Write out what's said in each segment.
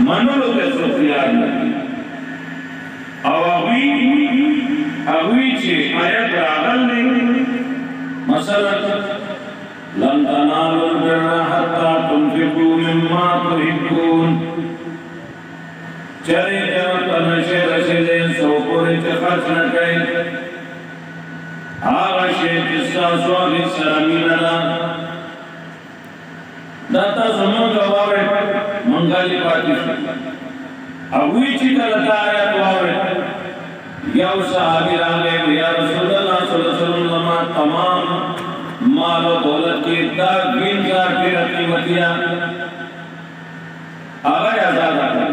منلو کے سفیان لگی او اغوی چی آیت راغل لے مثلا لن تنالوا البر حتى تنفقوا مما تحبون چرے جنت نشے رسیدے سو پوری چی خرچ نکے آغا شے جسا سواغی سرمیننا داتا زمان گوارے منگالی پاتی شو اگوی چی کلتا آیت وارے یاو صحابی راگے یا رسول اللہ صلی اللہ علیہ وسلم تمام مال و دولت کی دار گین کار پھر قیمتیاں آگا آزاد آگا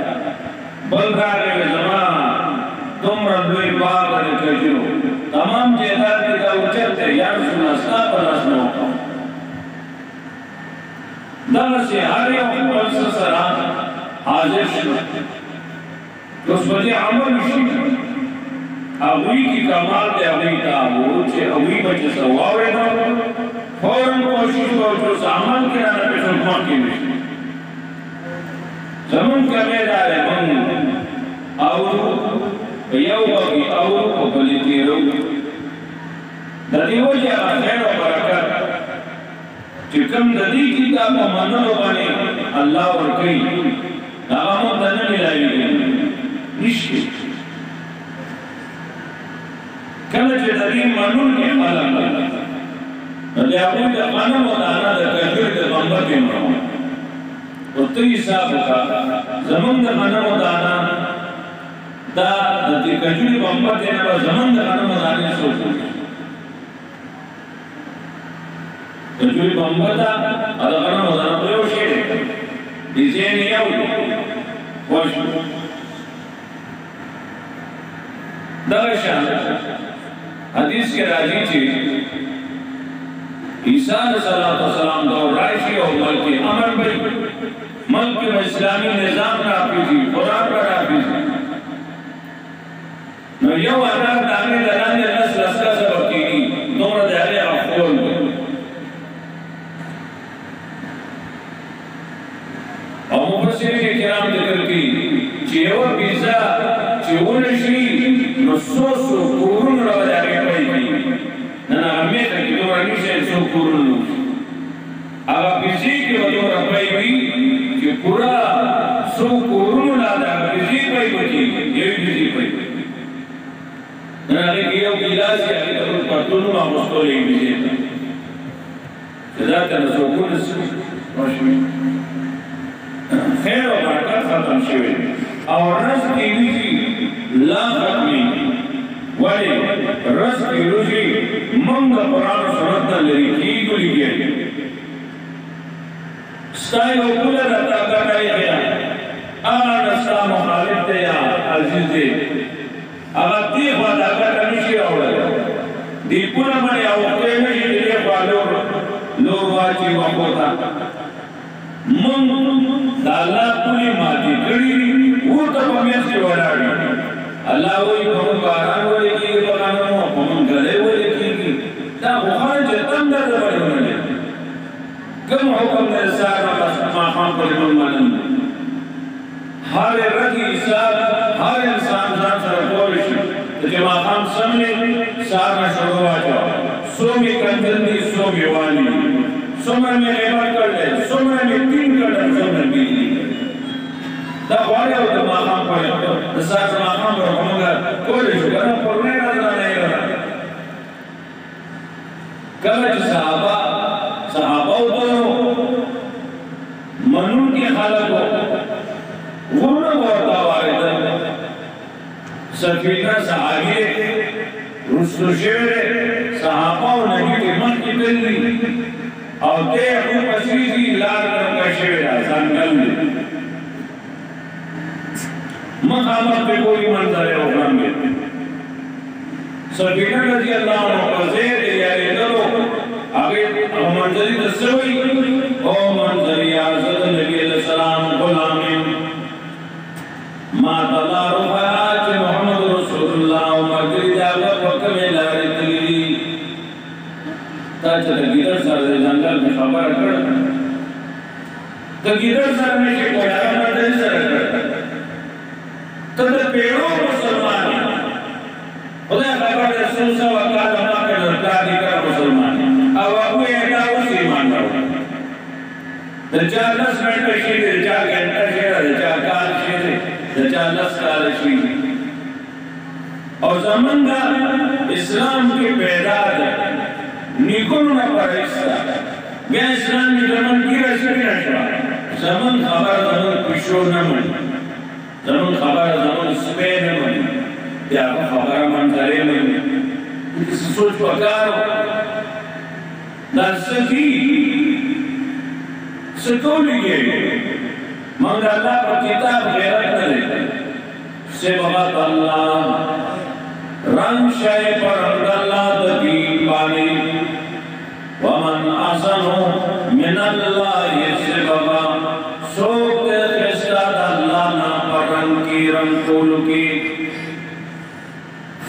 بل راگے میں زمان تم ردوی باغ نے کجرو تمام جہدار کی دا اچھتے یا رسول اللہ صلی اللہ علیہ وسلم دار سے ہر یوم پلس سران حاضر شد اس وجہ عمل شد اغوی کی کمال دے اغوی تابو چھے اغوی بچے سواوے دا فوراں کوشش کو جو سامان کرانا پیشن کون کی مشن زمن کمے دارے من آورو یو باقی آورو کو بلیتی رو دادیو جا خیر و برکت چکم دادی کتاب و منو بنے اللہ ورکی ناغامو دن ملائی گئی نشکی کله چې د دې منون کې خلک نو د هغوی د غنم او دانه د کجوري د بمبر کې مړه او ته حساب وکړه زمونږ د غنم او دانه دا د دې کجوري بمبر دی نه به زمونږ د غنم او دانې څوک کجوري بمبر دا او د غنم او دانه یو شی دی ډیزاین یو خوش دغه شان حدیث کے راجی چی عیسیٰ علیہ السلام دور رائشی اور ملک امر بھئی ملک میں اسلامی نظام رافیزی قرآن پر رافیزی نو یو ادار دامی لرانی نسل اسکا سبب کی دور دہلے افقول میں اور مفسرین کرام ذکر کی چیو بیزا چیونشی نصوصو قرون رو داگے پائی گئی نانا ہمیتا کی دورا نیسے سو قرون لو اگا بیزی کی دورا پائی گئی کہ پورا سو قرون لادا بیزی پائی گئی یہ بیزی پائی گئی نانا لیکن یہ گلاسی آگے تبت پرتونو آمستو لے بیزی پائی جزاتا نسو قرون روشمی خیر و برکت ختم شوئے اور رس کی ویجی لا ختمی ولی رس کی روزی منگ قرآن و سنتنا لری کی گلی گیا ستائی و کل رتا کٹائی گیا آنا نستا مخالف دے یا عزیز دے اگر تیخ وادا کٹا نشی آوڑا دی پونا منی آوکتے نشی دے پالو لور واچی وقوتا منگ دا اللہ پولی ماتی کری وہ تب ہمیں سے وڑاڑی اللہ وہی پہن باران وڑے کی بغانوں پہن گلے وڑے کی دا بخان جتن در بڑے ہونے کم حکم در سارا بس ماہاں پر من مانن ہر رگی حساب ہر انسان زان سر پورش تو جب ماہاں سمنے سارا شروع آجا سومی کنجندی سومی وانی سمر میں عبر کر لے سمر میں 3 کر لے سمر میں دا خواری او دا ماہاں پر دا ساکھ ماہاں پر ہمونگا کوئی شکرہ پرنے رہا نہیں رہا کلچ صحابہ دونوں منون کی خالق ہو غرنا بورتا واردہ سفینہ صحابی رسل شعر صحابہ و نبی کے من کی دلی اور دے ابو مسیحی لار کرنگا شعر آسان کل مقامت پہ کوئی منظر ہے اخرام میں سفینہ رضی اللہ عنہ پر زید یاری درو آگے منظری دسوئی او منظری آزد نبی علیہ السلام غلامی ما تلا رفعات محمد رسول اللہ مجری جاگا پکم لاری تلی تا چلے گیدر سر دے جنگل میں خبر کر تا گیدر سر میں شکویا مدر سر کر चालस साल शि और जमंगा इस्लाम के पैदा निकुल न परैसा बे इस्लाम की जमन की रसमी नशा जमन खबर जमन पिशो न मन जमन खबर जमन स्पे न मन या खबर मन करे मन किसी सोच पकार दर्शकी सतोली के मंगा अल्लाह पर किताब गैरत करे से बगत अल्लाह रंग शाय पर अल्लाह दी पानी वमन आसनो मिन अल्लाह से बगा सो के खिस्तात अल्लाह ना पर रंग की रंग कोल की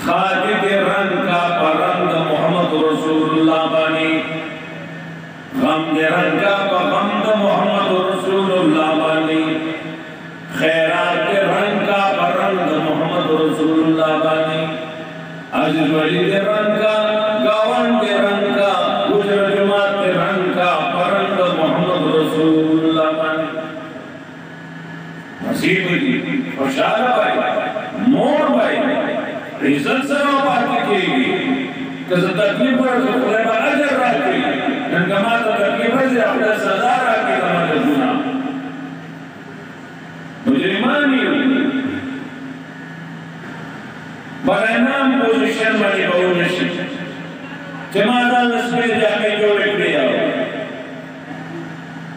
खादिद रंग का परंग मोहम्मद रसूलुल्लाह बानी गम दे रंग का परंग मोहम्मद रसूलुल्लाह बानी खैरात के रंग का परंग मोहम्मद रसूलुल्लाह बानी अजीज वली के रंग का गावन के रंग का गुजर जमात के रंग का परंग मोहम्मद रसूलुल्लाह बानी मसीह की खुशाल भाई मोर भाई इज्जत से बात की कि तकलीफ पर खुदा का अजर रखी नंगमा तो तकलीफ से अपना सजा रखी हमारे गुनाह मुजरिमानी बरनाम पोजीशन वाली बहुनिश जमाता नस्बे जाके जो लिखिया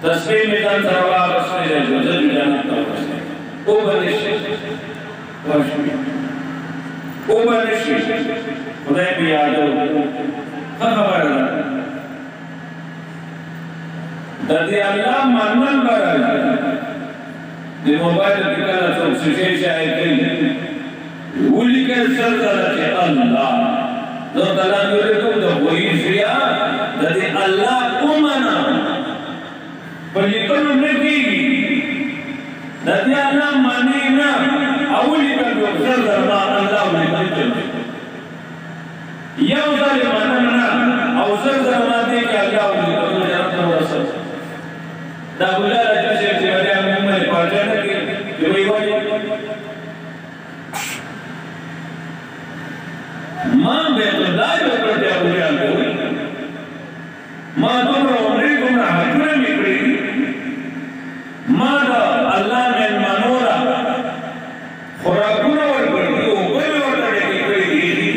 तस्बीह में तन सरवा बसने जो जज जानता है वो बनिश वो बनिश खुदा भी यादो खबर ददी अल्लाह मनन बरा दे मोबाइल निकाला तो सुशेष आए थे उली के सरदार के अल्लाह तो तला करे तो वही सिया ददी अल्लाह को मना पर ये तो नहीं की ददी अल्लाह माने ना अवली का जो सरदार अल्लाह ने कहा या उधर मानना अवसर जमाते के अल्लाह ने कहा रसूल दाबुला राजा से जिवारे में पहुंचाने के वही वाली मां बेतुल्लाह जो करते हुए आते मां तुमरा उम्र तुमरा हजरे निकली मां अल्लाह ने मनोरा खुराकुना और करती ऊपर और तड़े की कोई दी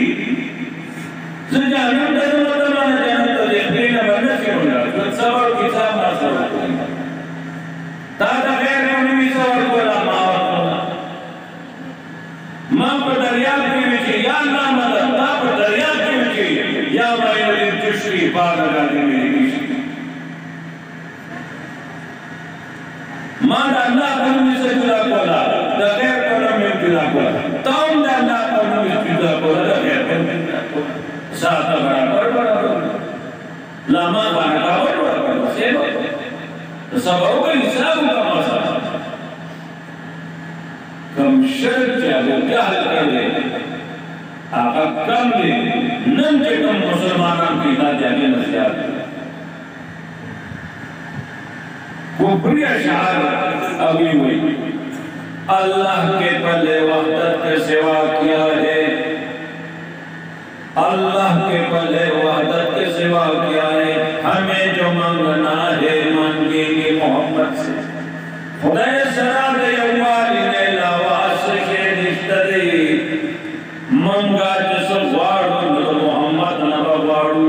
सजाना दरवाजा माना जाना तो देखने न बनने से होगा तो सवाल किताब ना सवाल ताजा गैर में भी सवाल कोला मां पर दरिया के बीच या ना मदद ता पर दरिया के बीच या मायने तुश्री पार लगा दे मेरी किसी मां अल्लाह पर में से जुड़ा कोला द गैर पर में जुड़ा कोला ताऊं अल्लाह पर में जुड़ा कोला द गैर पर में साथ बराबर लामा बाना बराबर से सब होगा हिसाब का मसला कम शर्त चाहे क्या कर ले आका कम ले नन के कम मुसलमानों की बात जाके नसीहत वो प्रिय शार अगली हुई अल्लाह के पल्ले वहदत के सेवा किया है अल्लाह के पल्ले वहदत के सेवा किया है हमें जो मांगना है मांगेंगे मोहम्मद से खुदा सरा दे अव्वाली ने लावास के निश्तरे मंगा जसो वाड़ू मोहम्मद नबा वाड़ू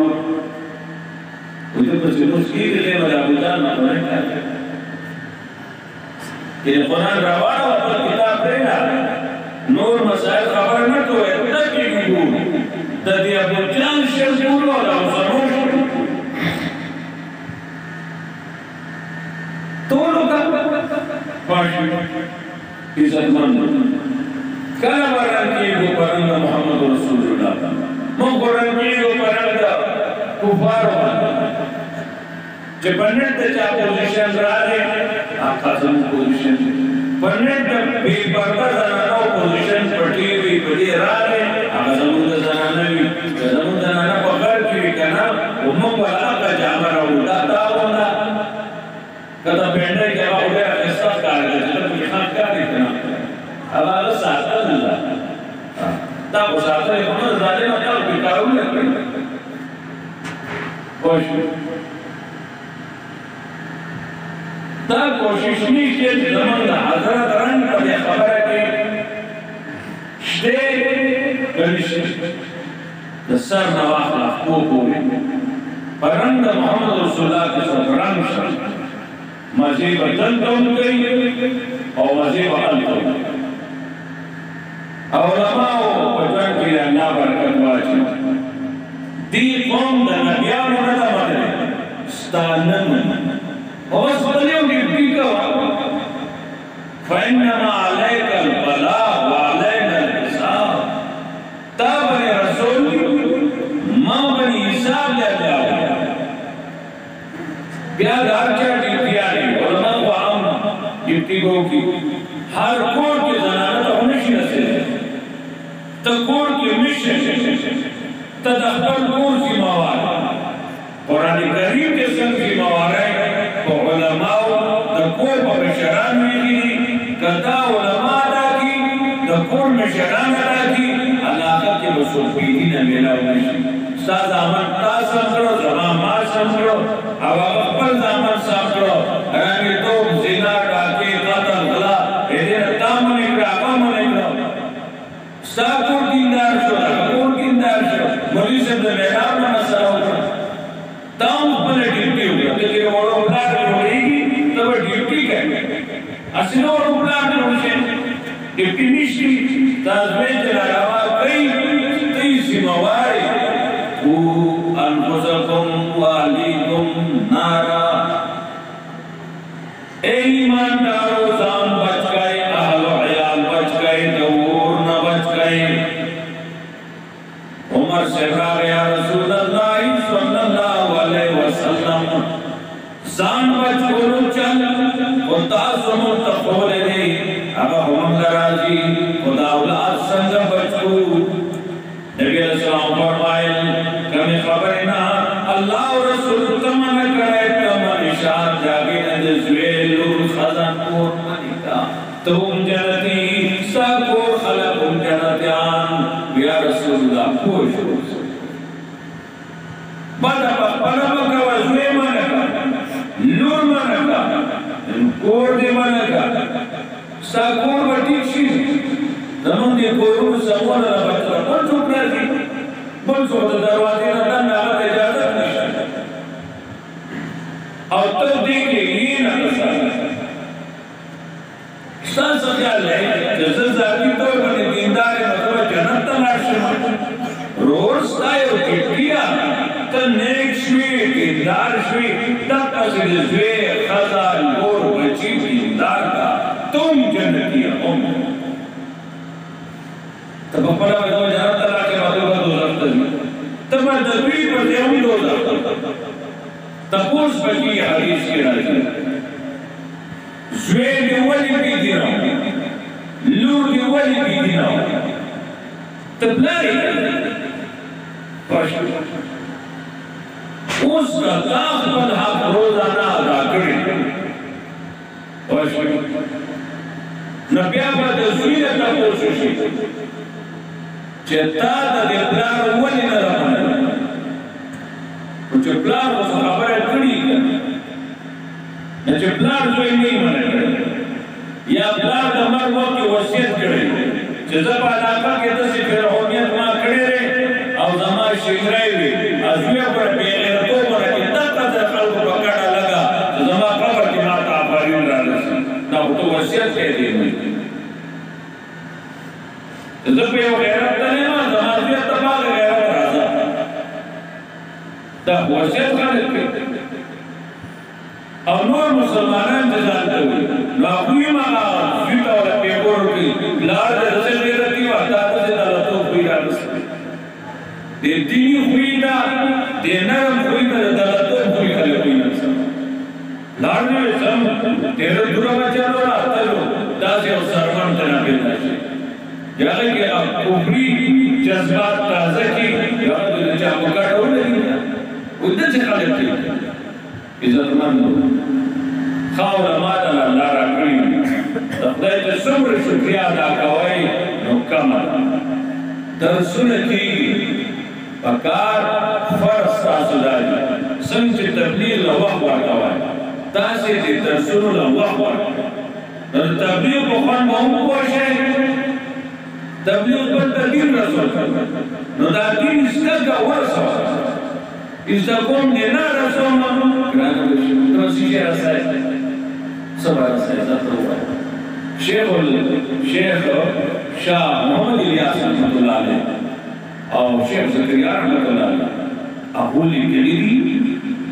उसे कुछ मुश्किल ले वाला बुझा ना पड़ेगा ये कुरान रवाना और किताब देना नूर मसाइल खबर न तो है तक की नूर तदी अब जान शर्मूर वाला समझ तो लोग पार्टी इज्जतमंद कला बरन की वो परंग मोहम्मद रसूलुल्लाह मो बरन की वो परंग कुफार जे पन्नेट चा पोजीशन राले आका सम पोजीशन पन्नेट बे पर्दा जनाना पोजीशन पटी हुई बड़ी राले आका समुद्र जनाना भी समुद्र जनाना पकड़ की कना उम्म वाला का जामरा उड़ाता होगा कदा बेंडे के हो गया ऐसा कार्य जब लिखा क्या लिखना अब को साथ है हम ज़ालिम अकल बिकाऊ नहीं कोशिश नहीं कि ज़मान हज़रत रंग पर यह खबर है कि शे गलिश दसर नवाखला वो बोले परंद मोहम्मद रसूलुल्लाह के सरबराह मज़ीब अदल कौन गई और मज़ीब अल कौन औलमाओ बजन की अल्लाह बरकत वाजी दी कौम द नबियान नदा मदे स्तानन और बलियों की टीका फइन्नमा अलैकल बला व अलैना हिसाब तब ने रसूल मां बनी हिसाब ले जाओ ब्याह आचा ड्यूटियां उलमा को आम ड्यूटी को की हर कोर के जनाना तो हमेशा से तकोर के मिशन तदखल कोर की मवार कुरान करीम के संग की मवार है तो उलमाओ तकोर पर शरान में कदा उलमा दा की तकोर में शरान दा की अलाका के रसूल भी न मिला उन्हें साद अमन तासम करो जमा मार समझो अब Akbar zaman sabro rami to zina dake qatl ghala ede tam nikra apa nikra sakur dindar मरीज ने मैदान में मसला होगा ताम पर ड्यूटी होगी कि वो प्लान होगी तब ड्यूटी क्या असली वो प्लान होगी ड्यूटी निश्ची ताज़में जलावा कई जिम्मेवारी वो अनफुसकुम वालिकुम नारा ईमानदारों जान बच गए अहल अयाल बच गए दौर न बच गए उमर से या रसूलल्लाह सल्लल्लाहु अलैहि वसल्लम जान बच बोलो चल खुदा सुनो तफोल दे अब हम राजी खुदा औलाद संग बचो नबी अलैहिस्सलाम फरमाए कमे खबर ना अल्लाह और रसूल तमन करे तमन इशार जागे न जुएलुल खज़न को मलिका तुम जन्नती सबको खलक जन्नतियान या रसूलुल्लाह पूछ बड़ा बड़ा का वजूए मनका नूर मनका कोर दे मनका साकोर बटीशी जमन दे कोरू समोन ना बचरा कौन चुप रही बोल सो दरवाजे ना ना इजाजत नहीं और तो देखे ये ना सांस क्या ले जैसे जाती तो बने दीनदार मतलब जन्नत तलाश रोज सायो किया तो नेक्स्ट वीक दीनदार श्री तक असल ज़े खज़ा लोर बची दीनदार का तुम जन्नती हो तब अपना वो जन्नत तलाश के बाद वो दो रफ्त तब दबी पर हम दो रफ्त तपोस बची हदीस के राजी ज़े वली भी दिना लूर के वली भी दिना तबलाई उसका दाख बंधा रोजाना अदा करें नबिया पर तस्वीर का कोशिश चेता दे प्लान वली न रहना कुछ प्लान उस खबर है कड़ी न जो प्लान जो नहीं मना या प्लान हमारे वो की वसीयत करे जब आलाका के तो से फिर होमियत मां खड़े रहे और जमा शिगराई हुई अजुए पर बेगैर तो पर कितना कदर खल्क पकड़ा लगा तो जमा कबर की माता फरीन रहा ना तो वसीयत कह दी जब पे वो गैरत नहीं ना जमा से तबाह गैरत राजा तब वसीयत कर और नूर मुसलमानों ने जानते हुए लाखों माँ जीता और पेपर की लाज रसे ले रही हो ताकत से दलतों हुई रास दे दीनी हुई ना दे नरम हुई ना दलतों हुई खाली हुई ना लाज में सम तेरे दूरा बचा लो ना तलो दासे और सरमान तना बेटा से यानी कि आप कुफरी जज्बात ताज़ा की यार जो चाबुक का डोर नहीं है उधर से खाली थी इज़्ज़तमंद खाओ रमादा अल्लाह रखनी तब तो सब्र शुक्रिया अदा करें नुक्कम درسونه کیږي پکار فرض تاسو دایي څنګه تبلیغ له وخت ورکوي تاسو دې درسونه له وخت ورکوي تبلیغ په خوان به هم وشي تبلیغ پر دین رسول نو دا دین څنګه ورسو إذا قوم دينا رسوما كرانا ترسي شيء رسائل سبع رسائل تطلع شيخ شاه محمد إلياس رحمة الله عليه أو شيخ زكريا رحمة الله عليه أقول لكليدي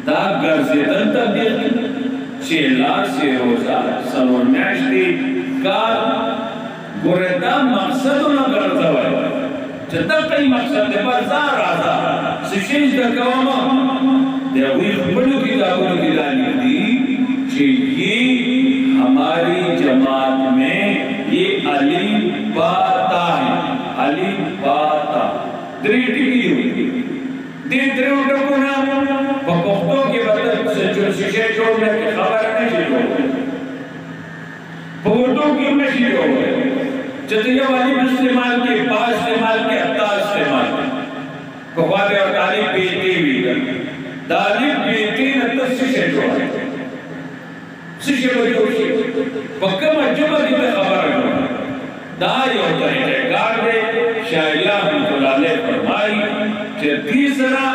تاك غرزيدن تبديل شيلا سيروزا سلور معشتي كار غردا مقصدنا غرزاوي جدا کئی مقصد دے بازار آزا سشیش دا کواما دے اوی خبرو کتابوں کی دانی دی کہ یہ ہماری جماعت میں یہ علی باتا ہے علی باتا دری ٹکی ہوئی دے دری اٹھکونا پختوں کے بدل سشیش جوڑنے کی خبر نہیں جوڑ پختوں کی مشی جوڑ چتیا والی استعمال کے پاس استعمال کے حتی استعمال کے کخواتے اور تعلیم بیتی بھی کر تعلیم بیتی نتس سشے جو ہے سشے بجوشی پکم اجبہ کی تے خبر رکھو دائی ہوتا ہے اعتقاد دے شاہیہ مطلالے فرمائی کہ تیسرا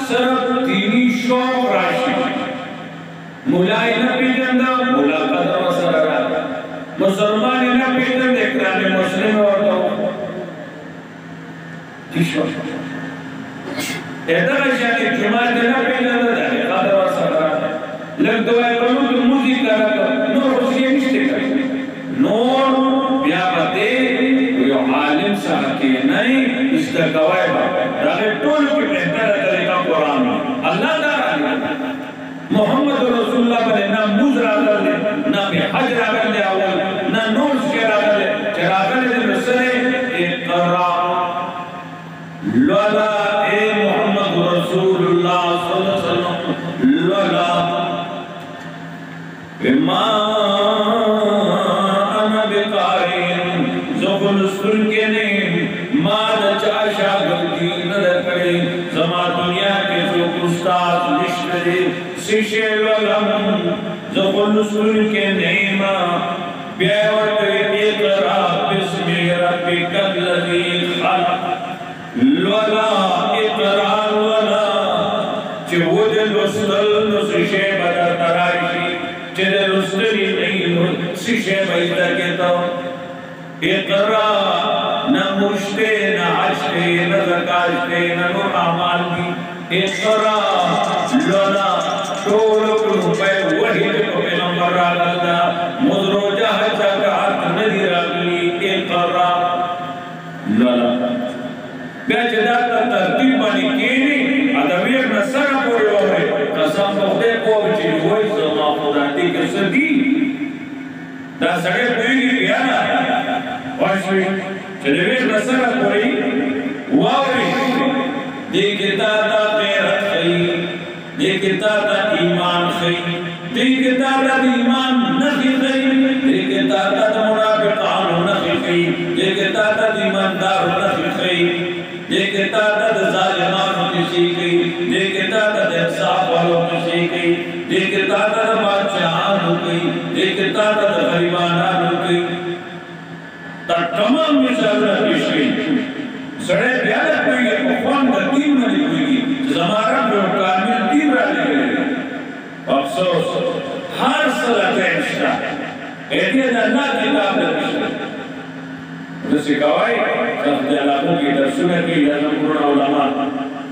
صرف دینی شوق راشی مولائی نبی جندہ مولا قدر و سر رہا مسلمان نہ پیدن اکرام مسلم اور دو تیشو ایدر اشیاء جماعت نہ پیدن دا قدر و سرار لگ دعائی کرو تو موزی کرا کر نور حسیہ نشتے کر نور بیا بتے کوئی عالم ساکی نہیں اس دا گوائی با راگے ٹول کی بہتر طریقہ قرآن اللہ دار آگا محمد رسول اللہ بنے نہ موز راگر لے نہ بے حج راگر لے اول نہ نورس کے راگر لے چراگر لے مسئلے اقرا لولا اے محمد رسول اللہ صلی اللہ علیہ وسلم لولا بما انا بقارین زغل سن کے نیم ماد چاشا گلتی ندکڑی زما دنیا کے جو استاد نشتری سشے ولم زغل سن کے نیم بیعوت اقرا بسم ربک الذی خلق لولا اقرا لولا چود لسل نسشے بدر ترائشی چود لسلی نہیں سشے بیتا کہتا اقرا نہ مشتے نہ عشتے نہ زکاشتے نہ نور اعمال بھی اقرا لولا طولق روپے وحید کو پیغمبر را لگا مدرو جہا چاکات ندی رگلی اقرا لولا بیچ داتا ترتیب بانی کینی ادویر نصر پوری ہوئے قسم بخدے کو بچی ہوئی زمان خدا دی کسر دی دا سڑے پوئی گی بیانا واشوی چلویر نصر پوری واوی دیکھتا دا غیرت خی دیکھتا دا ایمان خی دیکھتا دا ایمان نخی خی دیکھتا دا منافقان نخی خی دیکھتا دا ایماندار نخی خی دیکھتا دا ظالمان کسی کی دیکھتا دا انصاف والوں کسی کی دیکھتا دا بادشاہان کی دیکھتا دا غریبانان کی تا تمام مثالنا پیش گئی سڑے بیادت کوئی گئی مخوان دا دین نلی کوئی گئی زمارہ پر کامل دین را لے گئی افسوس ہر صلح تینشتا ایدی دا نا کتاب لگشتا جیسے کہوائی سخت علاقوں کی درسنہ کی لازم قرآن علماء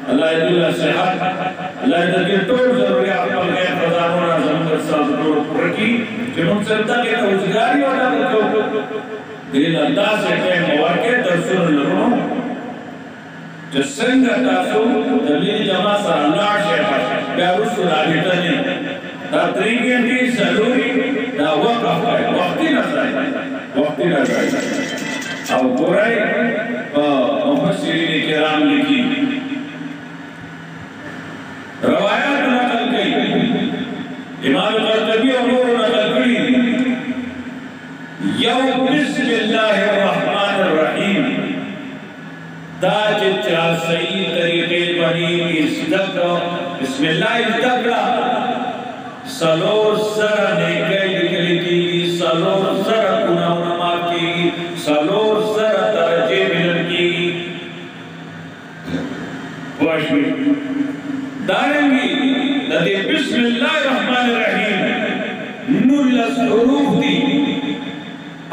اللہ عداللہ صحت اللہ عداللہ طور ضروریات پر غیر خزانوں زمدر ساز طور پرکی کہ منصرتا کے توزگاری والا بکو دل اللہ سے کہیں مواقع درسن لرونوں جسنگ تاسو دلیل جمع سا اللہ شیخ بیا رسول آلیتا نہیں تا طریقیں دی ضروری دا وقف ہے وقتی نظر او قرائی مفسرین کرام لکھی روایات نقل کی امام قرطبی امور نقل کی یو بسم اللہ الرحمن الرحیم दाज चा सही तरीके बनी इज्जत बिस्मिल्लाह इज्जत सलोर सर नेके लिखने की सलोर सर गुनाह माफ की सलोर सर दर्जे मिलन की वाशी दारेंगी नदी बिस्मिल्लाह रहमान रहीम नुल्लस हुरूफ दी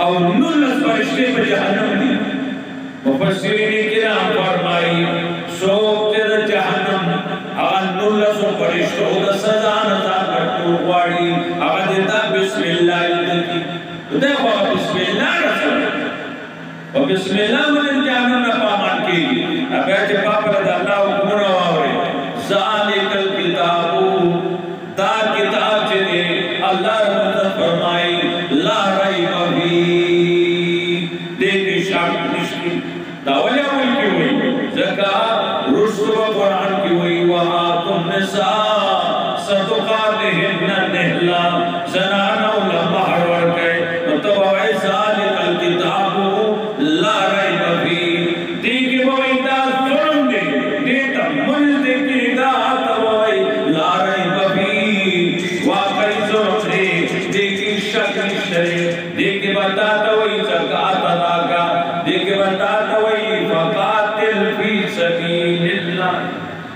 और नुल्लस फरिश्ते पे जहन्नम दी मुफस्सिरीन किराम फरमाई सोते जहन्नम नुल्लस फरिश्तों का सजा नज़ा करतो वाड़ी देता बिस्मिल्लाह की देखो बिस्मिल्लाह रसूल और बिस्मिल्लाह मन जहन्नम न पामान की अब ऐसे पापर अल्लाह हुक्म नवावे ज़ालिकल किताबु दा किताब जे अल्लाह ने फरमाई ला रैब फी देखी शक निश्चित दावलिया की हुई ज़कात रुसूल कुरान की हुई वहाँ तुम निसा सदक़ातिहिन्ना निहला ज़नाना उलमा हरवर गए तो वैसा लिखल किताबु ला रैब फी देखी वो इदा सुन दे देता मन देखेगा तो वही ला रैब फी वाकई सुन दे देखी शक निश्चय देखी बताता वही ज़कात अदा का देखी बताता वही फ़क़ातिल फी सबीलिल्लाह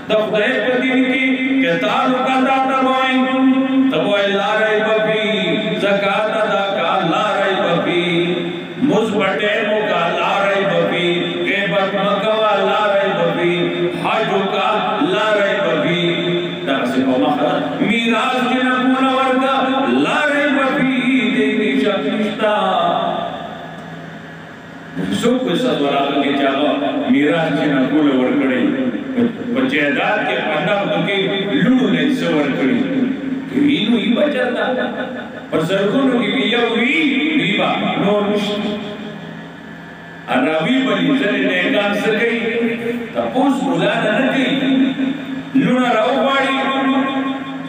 तब देख दिन की किताब का दाता बोई तब वो ला रैब फी ज़कात अदा का ला रैब फी मुज़बटे मुका ला रैब फी ग़ीबत मकवा ला रैब फी हज का ला रैब फी तरसे को मखरा मीरास के नमूना वर्गा ला रैब फी देखी शक्तिस्ता सब कुछ सदवरा के जागा मीरास के नमूना वर्गड़े बचेदार के पंडा के लूड़ ने सवर करी कि इनु ही बचता पर सरगुन की बिया हुई रीबा नोश अरबी बनी चले ने कान से गई तपोस बुलाना न गई लूना राव वाड़ी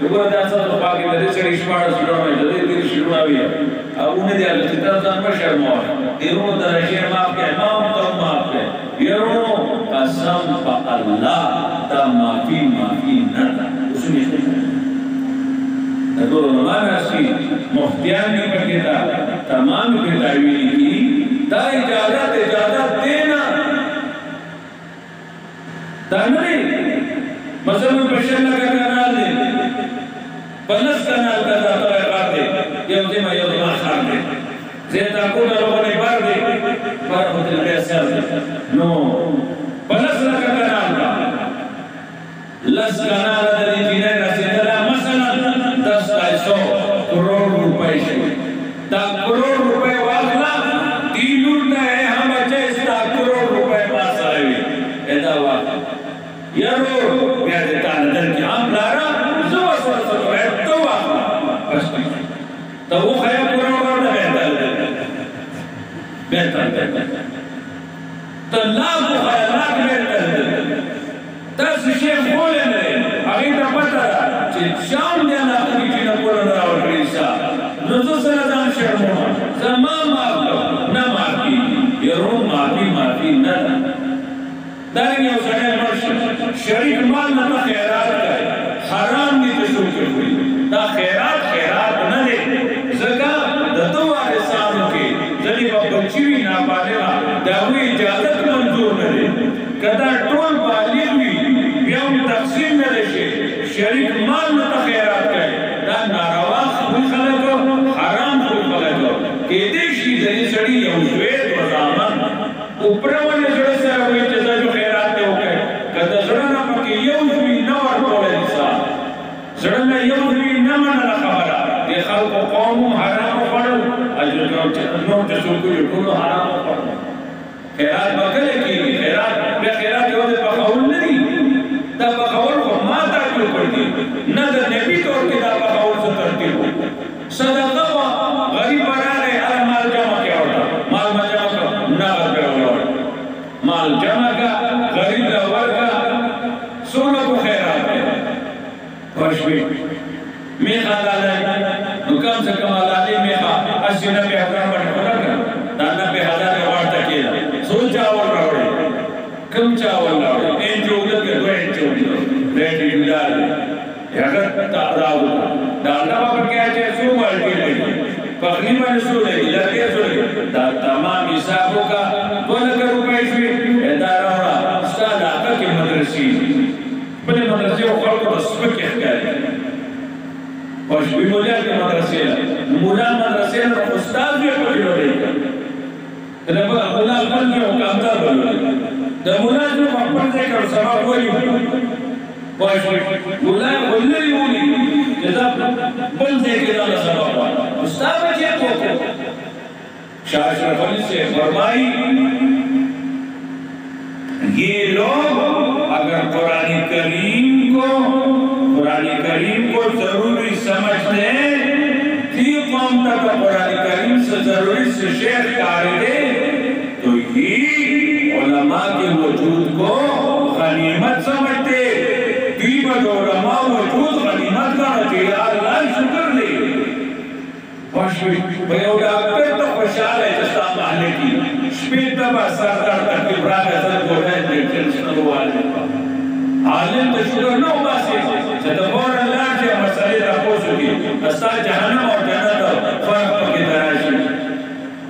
जो दासा तो बाकी मेरे से इश्वाड़ सुना में जल्दी तेरी शुरुआत हुई अब उन्हें दिया चित्ता जान में शर्मा तेरों दरशे माफ के इमाम तो माफ के येरो कसम पा अल्लाह ता माफी न उसने तो हमारा सी मुफ्तियान ने कहता तमाम किताबी की ता इजाजत देना तमरे मसलन बशर का कनाल दे पलस कनाल का जाता है कर दे ये मुझे मैं ये खान दे जेता को लोगों ने बार दे बार होते पैसे नो पलस का कनाल का लस कनाल दे जिने रसीदला मसलन 10 करोड़ रुपए से ता करोड़ रुपए वाला तीन है हम अच्छे 7 करोड़ रुपए पास आए एदा वाला यारो मैं देता नजर की हम लारा जो सो है तो बस तो वो खया करोड़ में बेहतर तो लाख खयालात बेहतर 10 शेख बोले ने अभी तो पता है शाम देना की चीज बोल रहा और प्रीसा रोज़ सलाम शर्मा तमाम आप ना माफी ये रो माफी ना दारेंगे उसने मर्श शरीक माल ना खैरात का हराम नहीं तो शुक्र हुई ना खैरात ना दे ज़कात दतो वाले सामने के जली बच्ची भी ना पालेगा दावी इजाजत मंजूर न दे कदा टोल पाली हुई व्याम तकसीम में देशे शरीक माल ना खैरात का ना नारवा खुल खलको हराम खुल खलको के देशी जरी सड़ी यौश्वेत वजामन ऊपरवाले जड़े से हुई जैसा जो खैरात हो गए कदा जड़ा ना पके यौश्वी न और तोड़े निसा जड़ा ना यौश्वी न मन ना खबरा ये खल्को कौम हराम पड़ो अजो नो ते सुको जो कोनो हराम पड़ो खैरात बकले की खैरात बे खैरात हो दे बखौल नहीं तब बखौल को माता क्यों पड़ती नजर नबी तौर के दा बखौल से करती हो सदका गरीब बना रहे अरे माल जमा क्या होता माल जमा का नगद पे होगा माल जमा का गरीब लवर का सोना को खैरात है वर्ष में मेखा लाले कम से कम लाले मेखा 80-90 हजार बड़े पता कर 90,000 वार्ता किया सोच जाओ रावड़े कम دا تمام حسابو کا 2 لکھ روپے شوی ادارہ وڑا استاد آقا کی مدرسی بلے مدرسی و خلق و سپک احکاری وشبی مولا کی مدرسی مولا مدرسی استاد بھی پکڑو رہی کا مولا بن کے حکامدار بنو دا مولا جو اپن ذکر سبا کوئی مولا بللی ہوئی جزا بن ذکر اللہ سبا کوئی استاد بچے کو شاہ اشرف علی سے فرمائی یہ لوگ اگر قرآن کریم کو ضروری سمجھتے ہیں کہ قوم تک قرآن کریم سے ضروری سے شیخ قاعدے تو یہ علماء کے وجود کو غنیمت سمجھتے قیمت علماء وجود غنیمت کا نتیجہ اللہ شکر لے بھئیو ڈاکٹر تو خوشحال ہے جستا محلے کی شپیت دبا سردار تک ابراہ حضر کو ہے لیکن سنو والے عالم تو شکر نو باسی ستبور اللہ سے مسئلے رکھو سکی استا جہنم اور جنت فرق پکی دراشی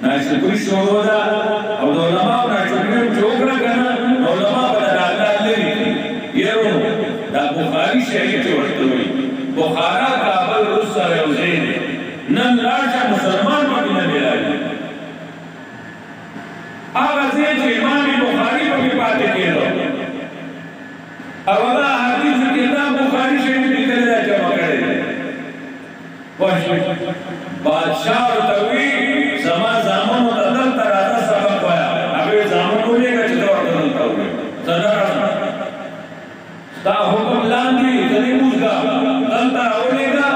ناشکری شروع دا او علماء ناشکری چوکرا کرنا علماء بدر اللہ لے یہ رو دا بخاری شہید چورت ہوئی بخارا کابل رسا روزین نن لاشا مسلمان پکی نمیلائی آغا زید امام بخاری پکی پاتے کے لو اولا حدیث کتاب بخاری شریف نکل جا جمع کرے بادشاہ اور توی زمان زمان متدل ترازہ سبق پایا اگر زمان کو لے گا چھتا اور تدلتا ہوئے صدر رسول تا حکم لاندی جنی موزگا دلتا ہوئے گا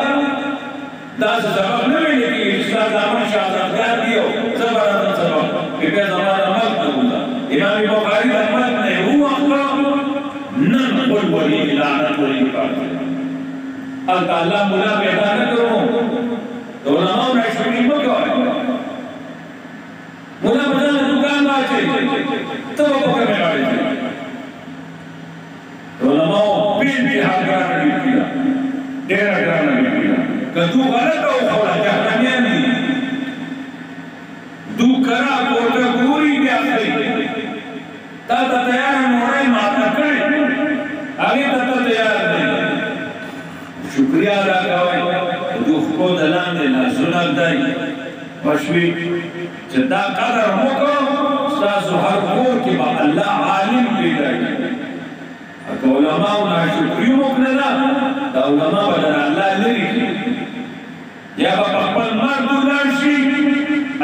دا سبق نوی لیکی اسلام زمان شاہدات دیو زبراتن سبق کہ زمان ملک نبودا امام بخاری رحمت نے ہوا نن قل ولی لعنت ولی پاکی اللہ اللہ مولا پیدا نہ کرو تو علماء نشکری مکو ہے مولا بدل دکان باچے تب پکر میں آڑے تھے تو علماء پین بھی حال گرانا بھی کیا دیرہ گرانا بھی کیا کہ تو غلط ہو خولا جہنمیان دی دو کرا کوٹا گوری بھی آخری تا تیار نوڑے ماتا کرے آگے تتا تیار نہیں شکریہ ادا کرے دکھ کو دلان دینا سنک دائی وشوی چدا قدر مکو ستاسو ہر کور کی با اللہ عالم پیدائی اکا علماء نا شکری مکندا دا علماء بدن اللہ لری یا با پخپل مردو لرشی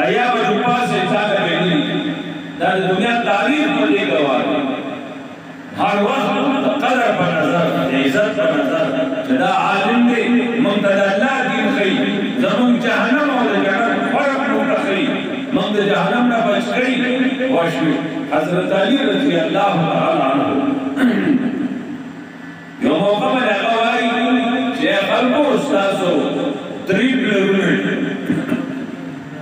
ایا با جپا سے چاہتا بینی دا دنیا تاریخ پڑے گوار ہر وقت قدر پر نظر عزت پر نظر جدا عالم دے ممتد اللہ دین خی زمان جہنم اور جہنم فرق متخی ممتد جہنم نہ بچ گئی واشوی حضرت علی رضی اللہ تعالی عنہ یو موقع میں لگوائی شیخ خلقو استاسو تریب لرونی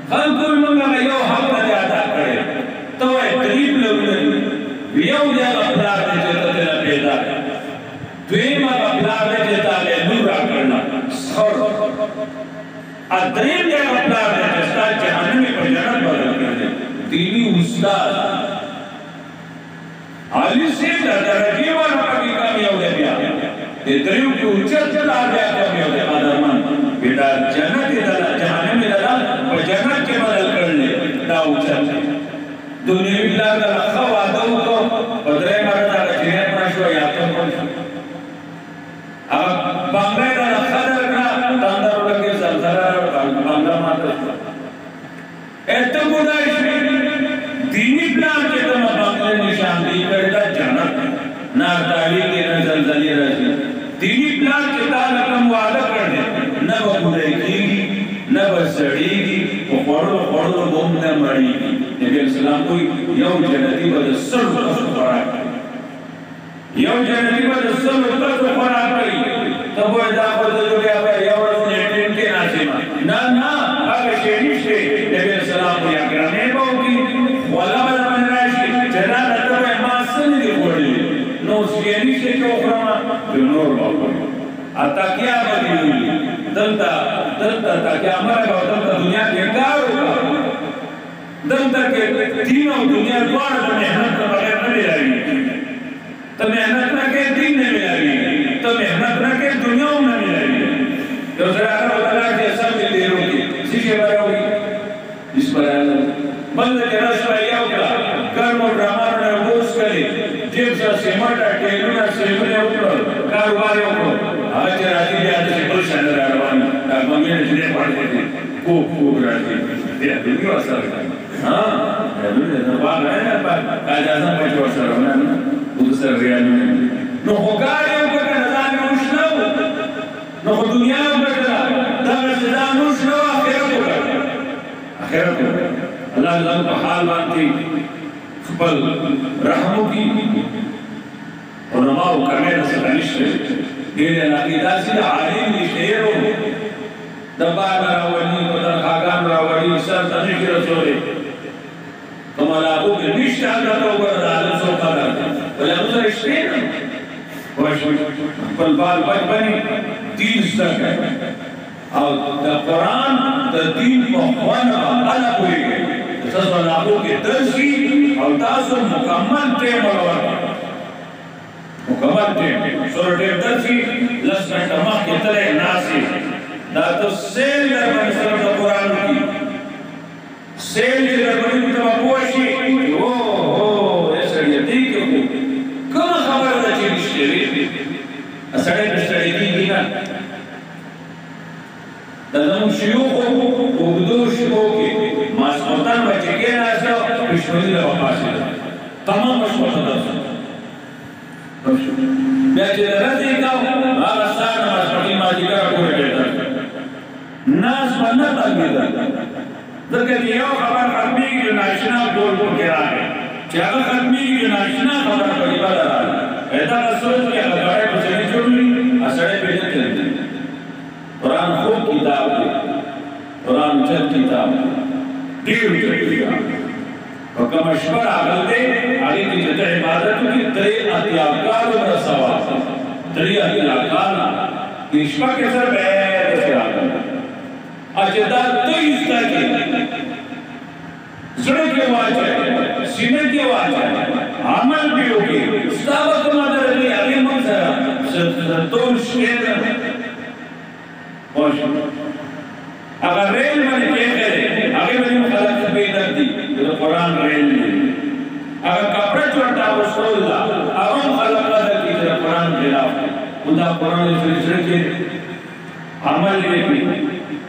خلقو منگا میں یو حق نہ ادا کرے تو ہے تریب لرونی یو جا اپلار دے جتا تیرا پیدا ہے دویم اپلار دے جتا لے نورا کرنا سخور ادریم جا اپلار دے جتا جہنمی پر جنت بدل کرنے دینی استاد علی سے درجی والا پاکی کامیاب دے بیا دریم کی اچھت چلا دیا کامیاب دے آدرمان بیدا جنت دلا جہنمی دلا پر جنت کے بدل کرنے دا اچھت دنیا بلا دا لخوا وعدو کو بدرے مرد آگا جنیت پرشو یاتم پرشو اگر بانگلے دا لخوا دا لکھا تاندر لگے زلزلہ بانگلہ ماتا شو ایتو گودائش دینی پلان کے تم بانگلے نشان دی کرتا جنت نار تعلیم کے نہ زلزلی رہی دینی پلان کے تالکم وعدہ کرنے نہ بگودائی کی گی نہ بسڑی گی وقوڑو بوم نہ مڑی گی نبی السلام کوئی یو جنتی بدا سرد قصد خوراک کری یو جنتی بدا سرد قصد خوراک کری تب وہ ادھا بدا جو لیا بھائی یو رسول ایٹین کے ناسیما نا اگر شیریش کے نبی السلام کو یا گرانے باؤ کی والا بدا من راشی جنا نتب احماسن دی خوڑی نو شیریش کے اخرما جو نور باؤ کری آتا کیا بدی ہوئی دلتا تاکہ ہمارے باؤ دلتا دنیا کے کار ہوگا دلته کې دین او دنیا دواړه د محنت نه بغیر نه ملایي ته محنت نه کې دین نه ملایي ته محنت نه کې دنیا هم نه ملایي یو سره هغه وتلا چې اصل دې ډېر وکړي څه شي راوړي اس پر بل کې راځي یو کارمو ډرامانو نه بوس کړي جیب سره سیمټ ټیلونه سیمونه وکړو کاروبار وکړو هغه چې راځي بیا چې بل شان روان هغه مې نه دې پاتې کو راځي دې دې وسره ها دې نه باندې نه پاتې اجازه پاتې وسره نه ودسر ریالو نو هوګاړي وکړه ځان وښنو نو دنیا وکړه دا ځان وښنو اخرت الله الله په حال باندې خپل رحم کی علماء کمه سره نشته دې نه داسې عالم نشته د بار راوړي او د خاګان راوړي سر تنه کې رسولې کمالابو کې نشته هغه ته وګوره عالم څو قدر ولا موږ شته واش خپل بال بچبني دین څخه او د قران د دین په خوانه اعلی کوي تاسو لاغو کې درسي او تاسو مکمل ټیم ورته مکمل ټیم سور ټیم درسي لسنه کما کې تله ناسي دا تفصیل د مسله د قران کې سیل د باندې ته پوښي او اسړی دې کې کوم خبره ده چې نشته اسړی بشړی دي نه دغه شيوخ او بدو شيوخ ما سلطان بچی کې راځو بشمولي له وپاسه تمام مشوره ده بیا چې راځي کا هغه سره ما سپټي ما دي کار کوي ناس باندې تاګیدا دغه یو خبر ختمي کې ناشنا ټول کې راغی چې هغه ختمي کې ناشنا خبره کوي بلاره دا سوچ کې هغه غړې په ځای جوړي اسړې په دې کې قرآن خوب کتاب ہے قرآن چل کتاب دیر کتاب وکم اشبر آگل دے آگے کی جتا عبادتو کی تری اتیاکار و رسوا تری اتیاکار اشبر کے سر بیر سے آگل اجدہ تو استا کی زڑے کے واجہ سینے کے واجہ عمل بھی ہوگی ستاوت مادر علی علی منظر ستون شکر اگر ریل میں کیا کرے آگے میں مخالف بیدر دی تو قرآن ریل دی اگر کپڑا چوٹا رسول اللہ اگر مخالف قدر کی تو قرآن خلاف خدا قرآن سلسلے کے عمل لے بھی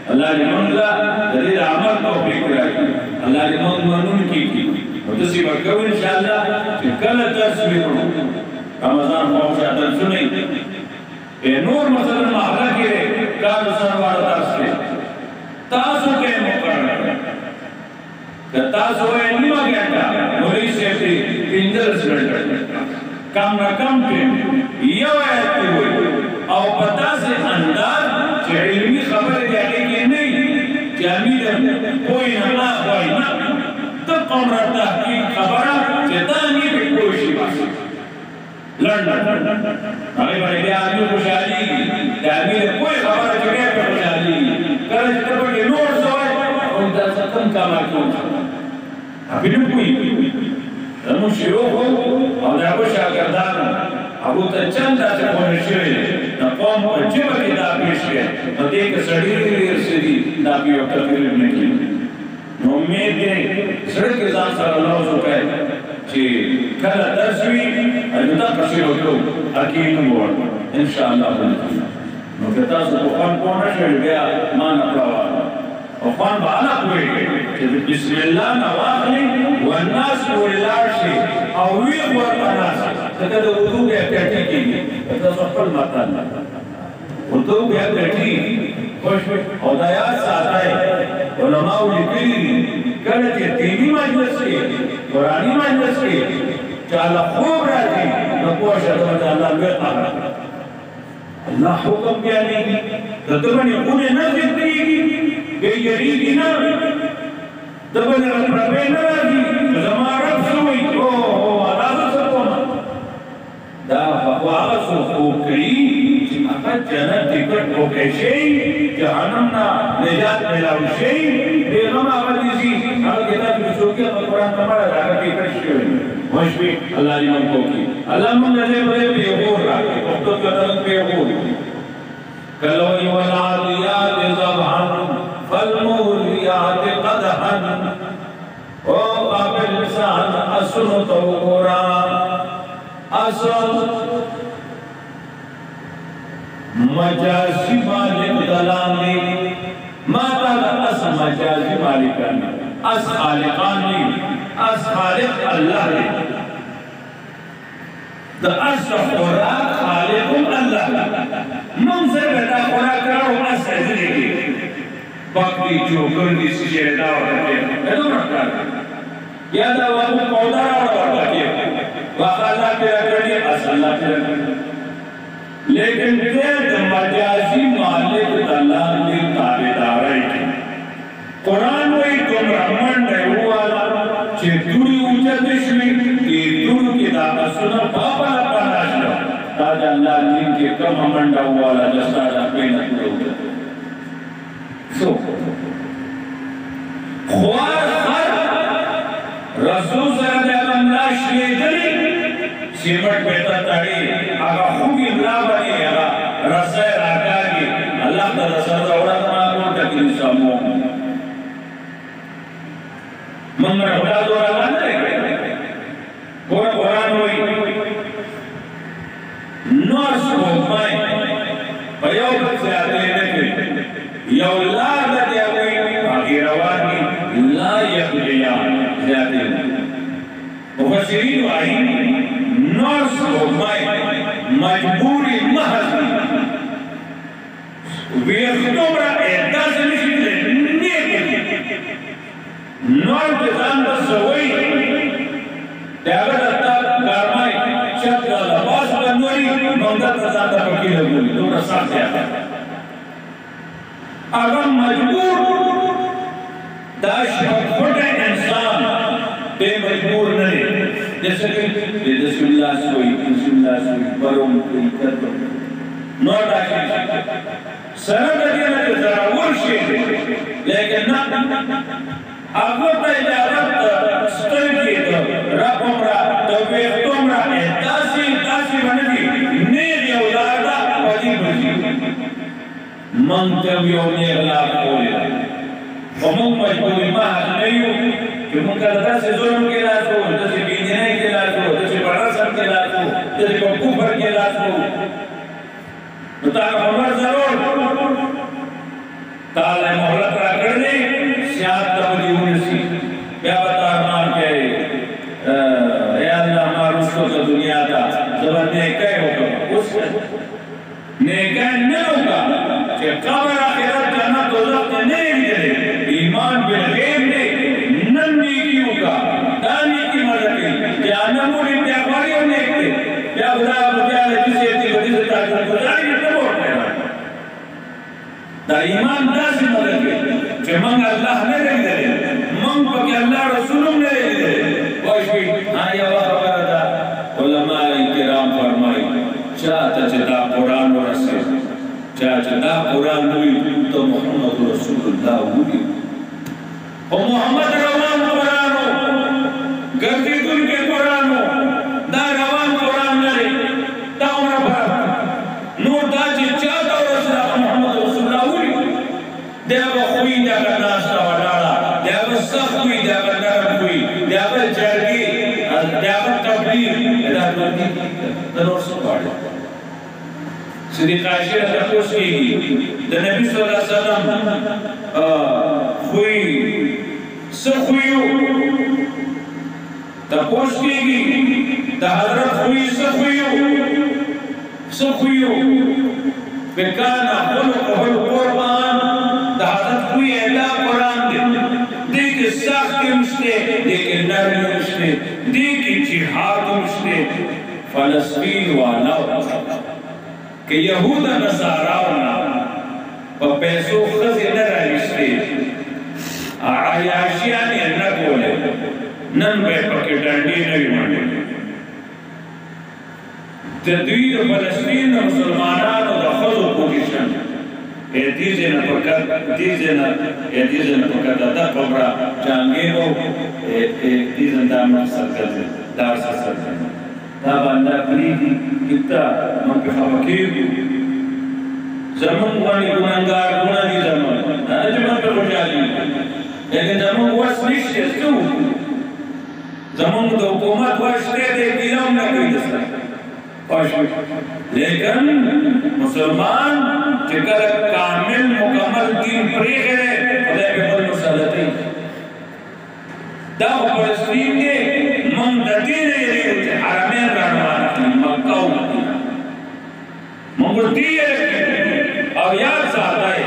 اللہ رحمن اللہ دلیل عمل توفیق راکی اللہ رحمن منون کی متصیب اکو انشاءاللہ کہ کل درس بھی رمضان پہنچا درس نہیں نور مثلا محلہ کے کار سروار درس کے تاسو کے مقرر کہ تاسو ہے نیمہ گھنٹا مولی سیفٹی پینجلس گھنٹا کم نہ کم ٹیم یو ایتی ہوئی او پتا سے انداز کہ علمی خبر دیکھے کہ نہیں کہ امید کوئی نہ کوئی نہ تب قمرہ تحقیق خبرہ کہ تانی پہ کوئی شیباس لڑنا آگے بڑھے گیا آدمی خوشحالی کی آدمی کوئی خبر جگہ پہ خوشحالی کی کرج تبر کے نور سوائے اور در ستم کاما کیوں ابھی نو کوئی رمو شیوخ ہو اور ابو شاگردان ابو تچند آتے کھونے شوئے نا قوم پر جمع کی دا پیش گئے نا دیکھ سڑیر سے دی دا پیو تفیر ابن کی نو امید دے سڑک کے زان صلی اللہ علیہ وسلم کہ کل درسوی ایتا کسی ہوتو حقیم موڑ انشاءاللہ بلکہ نو کہتا سو خوان کونا شوئے گیا مانا پڑاوا اور خوان بالا کوئے کہ بسم اللہ نواخلی والناس واللارشی اووی قوات ناس تکہ دو وضو گیا پیٹی کی کہتا سو اپل ماتا وضو گیا پیٹی خوش اور دایات ساتا ہے علماء لکلی کہتے دینی مجلس کی قرآنی مجلس کی کہ اللہ خوب راجی نقوہ شہدہ اللہ بیتا اللہ حکم کیا نہیں تدبنی خود نزد دیگی بے یریدی نا تدبنی ربے نراجی زمان رب سوئی اللہ سکونا دا فقوہ سوکو کری اقد جنت تکت کو کشی جہنم نا نجات ملاو شئی بیغم آبادی سی اگر کتاب رسول तुम्हारा जाकर की कृष्ण वही अल्लाह ने हमको की अल्लाह मन नजर बड़े बेहोर रहा तो कदम बेहोर कलोई वाला दिया ज़बान फलमुरियात क़दहन ओ काबिल इंसान असुन तो गोरा असल मजाजी मालिक दलानी माता अस मजाजी मालिकानी अस खालिकानी अस खालिक अल्लाह ने द अस खुराक खालिकुम अल्लाह मंजर बेटा खुराक करो अस जिंदगी बाकी जो गर्दी से शेदा होते है तो रखा याद वो पौधा और के वकाला पे रखनी अल्लाह पे रखनी लेकिन ते मजाजी मालिक अल्लाह के ताबेदार है कुरान वही तुम ब्राह्मण है वो वाला जे दूरी ऊंचा दिशवी के दूर के दादा सुना बाबा पनाशा ताजा अल्लाह दिन के कम मंडा वाला जस्ता पे न पूरा सो ख्वार हर रसूल सल्लल्लाहु अलैहि वसल्लम सिमट बेटा ताड़ी आगा खूब इमला बनी आगा रसे रागागी अल्लाह का रसूल और अपना को तकलीफ सामो मंगर बड़ा दो अल्लाह ने पूरा कुरान होई नॉर्स को माय प्रयोग से आते हैं या औलाद दे कोई आगे रवानी ला यबलिया जाते मुफस्सिरीन आई नॉर्स को माय मजबूरी महज वेख्तोबरा एदा से निकले नॉर के जान बस वही त्यागर अत्ता गारमाई चत का लबास बनवरी मंदा प्रजाता पकी लगूली तो रसा से आता अगर मजबूर दाश फटे इंसान पे मजबूर नहीं जैसे कि बिस्मिल्लाह सोई बरों कोई कर दो नॉट आके सरद के ना जरा वर्षे लेकिन ना अगर तो इजाजत स्टडी की तो रबमरा तो वे तुमरा दासी बनगी ने ये औलादा बड़ी बड़ी मंतव्यों ने अल्लाह बोले हम मजबूरी मां नहीं कि मुकद्दर से जुल्म के लाश हो जैसे बीजने के लाश हो जैसे बड़ा सर के लाश हो जैसे कुफर के लाश हो बता हमर जरूर ताले मोहलत रा कर दे सियात तबली उनसी क्या बता मान के या अल्लाह मारूस को तो दुनिया का जब ने कहे होगा उस ने कहे न होगा कि कब्र आखिरत जन्नत दोज़ख नहीं मिले ईमान बिल गैब ने नन्नी की होगा दानी की मदद क्या नमूने क्या वाली ने क्या बुरा बुरा जिसे ती से ताकत गुजारी तो होता है दा ईमान दास मदद के मंग अल्लाह ने दे दे मंग को के अल्लाह रसूल ने दे दे वही आया वरदा उलमा किराम फरमाई चाहता चता कुरान और से चाहता कुरान हुई तो मोहम्मद रसूलुल्लाह हुई और मोहम्मद रवान कुरान हो गर्दी दुन के कुरान हो दा रवान कुरान ने ता उमर पर नूर दा चाहता रसूल मोहम्मद रसूलुल्लाह हुई देव हुई दा नाश्ता वाला देव सब हुई देव नरम हुई देव जरगी देव तबलीग इधर गर्दी दरोर से पढ़ सिद्दीक़ आयशा तपस की द नबी सल्लल्लाहु अलैहि वसल्लम हुई सखुयु तपस की द हजरत हुई सखुयु बेकाना खुलुल कुरान द हजरत हुई अदा कुरान देख सख्त मुश्ते देख नरम मुश्ते देख जिहाद मुश्ते फलस्तीन वाला कि यहूदा नसारावना व पैसों खज़े न रहिस्ते आयाशिया ने न बोले नन बे पके डंडी नहीं माने तदवीर फलस्तीन मुसलमानान व खज़ो पोजीशन एदीजे न पका दा कबरा चांगे no izin da maqsad kazi dars sardi da banda pridi kita mabhawakiku zaman wani gunangar guna di zaman ajman per khojali lekin zaman wasnish kestu zaman da hukumat washte de dilam na kidsa लेकिन मुसलमान जिकर कामिल मुकम्मल दीन परी है खुदा के बल मसलती दा फलस्तीन के मंदती ने ये हरमैन रहमान मक्का और मदीना मंगुती है और याद साथ है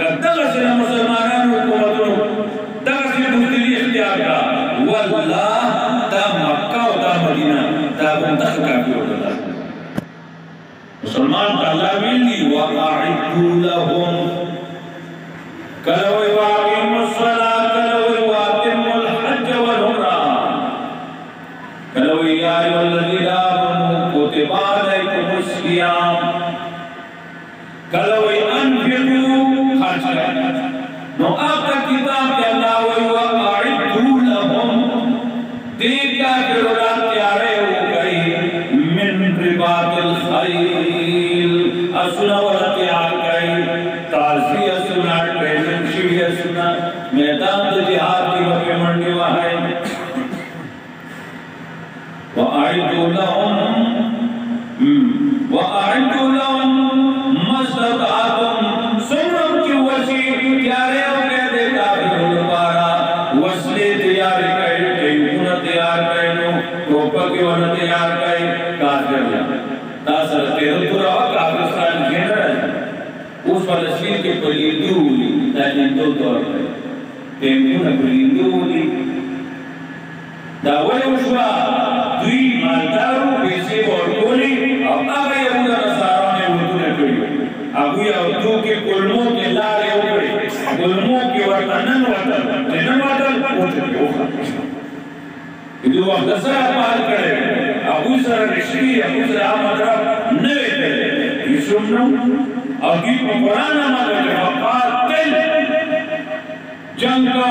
कदम से मुसलमानों हुकूमतों तक से मुस्तली इख्तियार का वल्लाह दा मक्का और दा मदीना दा बंदख का भी होता मुसलमान ताला मिली वक़ाइदु लहुम कलो वाक़िमुस सलात कलो वाक़िमुल हज वल उम्रा कलो या अय्युहल्लज़ीना आमनू कुतिबा अलैकुमुस सियाम कलो अनफिकू खर्च नो आपका किताब के अल्लाह वक़ाइदु लहुम दीका के रोज़ा तैयार हो गई मिन रिबातिल खैल असुना वाला तैयार गई ताज़ी असुना ट्रेनिंग शिवी असुना मैदान जिहाद की वक़्त मंडी वहाँ है वआइदु लहुम मस्तताअतुम सुन्नत की वसी प्यारे हो गए देखा भी दोबारा वसले तैयार कर टेंगुन तैयार कर लो टोपा के वाला तैयार कर काफिर तासर तेरे पूरा काफिस्तान घेर रहा है उस फलस्तीन के परिंदू होली लेकिन दो दौर पे टेंगुन परिंदू होली दावले उशवा दुई मालदारू पैसे और कोली अब आगे यहूदा नसारा ने उर्दू ने करी अबू या उर्दू के कुल्मों के लारे उड़े कुल्मों के वतनन उठे होगा इधर वक्त दसरा पाल करे अबू सर रिश्ती अबू सर आमदरा नए करे यीशुनो और की पुराना मालूम है वक़ातिल जंगा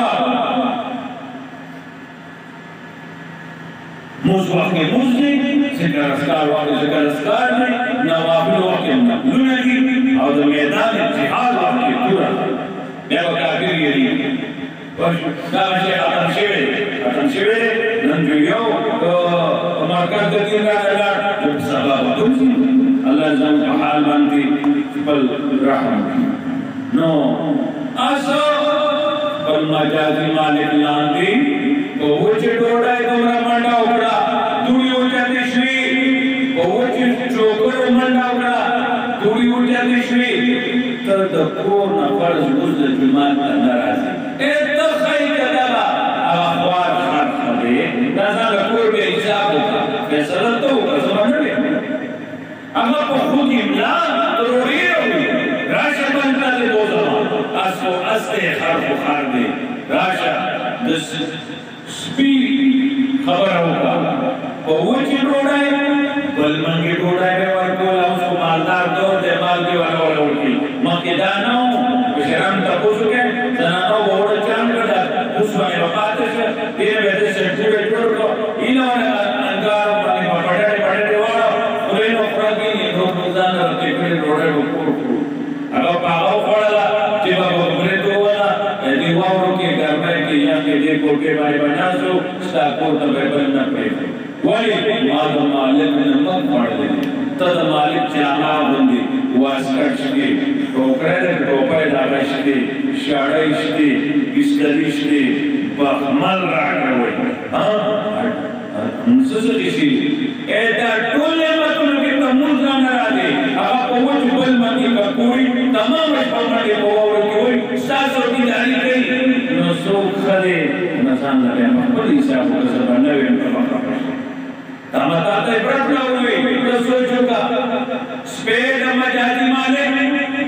मुझवाक के मुझे ज़िक्र अस्कार में नवाबिल वाक़े नबलूने की और मैदान जिहाद वाक़े पूरा मैं काफिर ये नहीं पर कामशे आतम शेवे नंजुयो तो मरकज़ दिन का दलाल जब सबब तुम अल्लाह जम हाल बनती बल रहम नो आसो बल मजाजी मालिक लांदी तो वो चिटोड़ा है तुम्हारा मंडा उकड़ा दूरी उठा दिश्री तो वो चिटोकर मंडा उकड़ा दूरी उठा दिश्री तो दबकोर न फर्ज मुझे जुमान अंदर आज़ी तो खाई कदला अखबार खान खबे नज़ा लकोर में हिसाब होगा फैसला तो होगा समझ में अगर को खुद इमला तो रोड़ी होगी राशा बनता है दो ज़मान असो अस्ते हर बुखार दे राशा दस स्पीड खबर होगा वो चिटोड़ा है बल मंगे टोड़ा है वाला उसको मालदार दो दे माल के वाला उठी मकेदानो शर्म तपुसु के सनानो बोर्ड चांद कर उस वाले बात से तेरे वैसे सर्टिफिकेट को इन्होंने अंगार वाले पढ़े वाला पूरे नौकरा की रोजान रखते फिर रोडे को अगर पागल पड़ला कि बाबू पूरे तो वाला दीवारों के घर में कि यहाँ के लिए कोटे वाले बना सो स्टाको तबे बनना पड़ेगा वाले मालूम मालिक ने मत पढ़ ले तद मालिक चाहा बंदी वास्कर्षके टोपे लागशके शाड़ाइशके इस्कलिशके बखमल राकवे हाँ मुझसे ऐसा टोले मतों के तमुल जाना राजे अगर पहुँच बल मनी का कोई तमाम रिश्तों के बोले कोई सास और की दारी कहीं न सो खरे न सान लगे मकबूल हिसाब का सबने वेंटर बाका तमताते प्रश्न हुए तो सोचोगा स्पेड मजाजी माले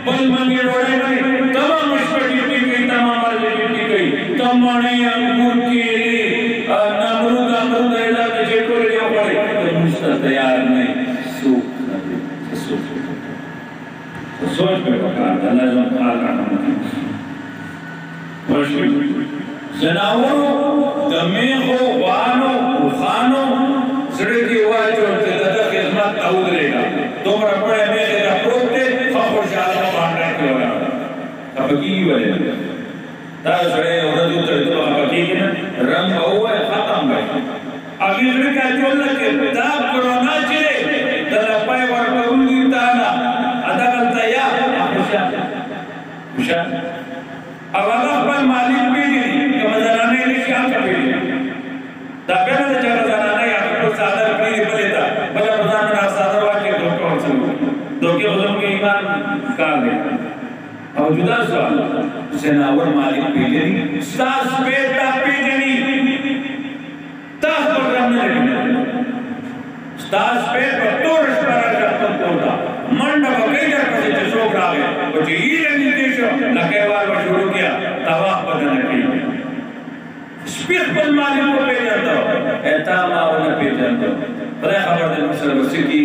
बल मंगे रोड़े में तमाम मुश्किल की तमाम वाले की गई तमाने अंगूर की नमरूद ऐसा के को ले पड़े तो मुश्किल तैयार नहीं सोच पे पकड़ा अल्लाह जो हाल का नाम है मुश्किल जनावरों दमेखो वानो खानो सड़े की वाजो ते दादा खिदमत ताउदरेगा तुमरा पड़े में का प्रोते खबर शाला बांधने के वाला अब की वाले ता सड़े और जो तेरे तो अब की ना रंग हुआ खत्म है अभी रे का चोल के ता कोरोना चले दादा पाए वर कबूली ताना अदा करता या खुशा अब अगर मालिक भी नहीं कि मजराने ने क्या कर दिया दाबे ने जगह जनाने या तो सादर भी बोलेता बड़ा बड़ा में सादर वाक्य धोखा हो धोखे बुजुर्ग के ईमान का दे और जुदा सवाल सेनावर मालिक भी नहीं सास बेटा भी नहीं तास प्रोग्राम में सास पेट पर तोरस पर जाता होता मंडप कई जगह पर से शोक रहा है वो जी नहीं देशो लकेवाल पर शुरू किया तवाफ बदलने की स्पीड पर मालिक को पे जाता ऐता माउन पे जाता बड़े खबर दे मुसर वसीकी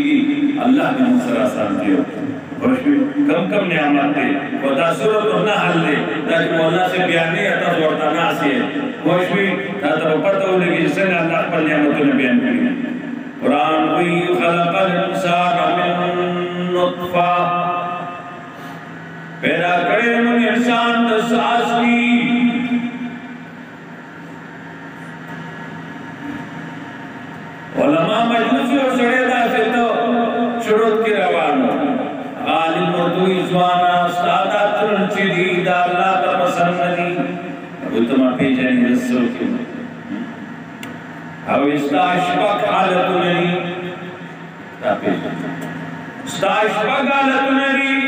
अल्लाह ने मुसर आसान किया कम कम नियामत दे खुदा सूरत ना हल दे ताकि मौला से बयान नहीं आता जोड़ता ना से खुश भी ता तो पता हो कि जिसने अल्लाह पर नियामतों ने बयान की कुरान कोई खलक़ल इंसान मिन नुत्फा पैदा करे मन इंसान दसास की उलमा मजलिस और सड़ेदा से तो शुरुआत की रवाना आलिम मर्दू इज़वाना सादात शदीद अल्लाह का पसंदनी अब तुम पे जाने रसूल की अब इस्ताशबक हालत नहीं तापे इस्ताशबक हालत नहीं